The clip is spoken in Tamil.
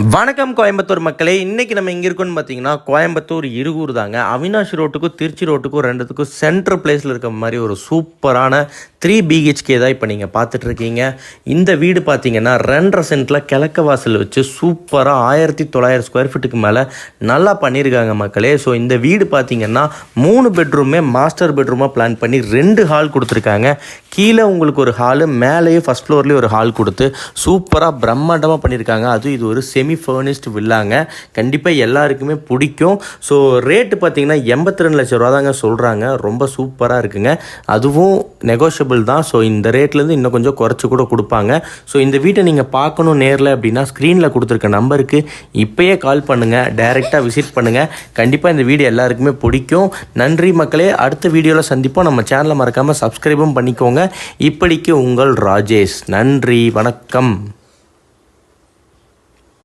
வணக்கம் கோயம்புத்தூர் மக்களே. இன்றைக்கி நம்ம எங்கே இருக்கோன்னு பார்த்தீங்கன்னா கோயம்புத்தூர் இருகூர் தாங்க. அவினாஷ் ரோட்டுக்கும் திருச்சி ரோட்டுக்கும் ரெண்டுத்துக்கும் சென்ட்ரல் பிளேஸில் இருக்க மாதிரி ஒரு சூப்பரான 3 BHK தான் இப்போ நீங்கள் பார்த்துட்ருக்கீங்க. இந்த வீடு பார்த்தீங்கன்னா 2.5 சென்ட்டில் கிழக்க வாசல் வச்சு சூப்பராக 1900 ஸ்கொயர் ஃபீட்டுக்கு மேலே நல்லா பண்ணியிருக்காங்க மக்களே. ஸோ இந்த வீடு பார்த்தீங்கன்னா 3 பெட்ரூமே மாஸ்டர் பெட்ரூமாக பிளான் பண்ணி 2 ஹால் கொடுத்துருக்காங்க. கீழே உங்களுக்கு ஒரு ஹாலு, மேலேயும் ஃபஸ்ட் ஃப்ளோர்லேயும் ஒரு ஹால் கொடுத்து சூப்பராக பிரம்மாண்டமாக பண்ணியிருக்காங்க. அதுவும் இது ஒரு செமி ஃபர்னிஷ்டு வில்லாங்க. கண்டிப்பாக எல்லாருக்குமே பிடிக்கும். ஸோ ரேட்டு பார்த்தீங்கன்னா 82 லட்சம் ரூபா தாங்க சொல்கிறாங்க. ரொம்ப சூப்பராக இருக்குங்க. அதுவும் நெகோஷியபிள் தான். ஸோ இந்த ரேட்லேருந்து இன்னும் கொஞ்சம் குறைச்சி கூட கொடுப்பாங்க. ஸோ இந்த வீட்டை நீங்கள் பார்க்கணும் நேரில் அப்படின்னா ஸ்க்ரீனில் கொடுத்துருக்க நம்பருக்கு இப்போயே கால் பண்ணுங்கள், டைரெக்டாக விசிட் பண்ணுங்கள். கண்டிப்பாக இந்த வீடியோ எல்லாருக்குமே பிடிக்கும். நன்றி மக்களே. அடுத்த வீடியோவில் சந்திப்போம். நம்ம சேனலை மறக்காமல் சப்ஸ்கிரைபும் பண்ணிக்கோங்க. இப்படிக்கு உங்கள் ராஜேஷ். நன்றி, வணக்கம்.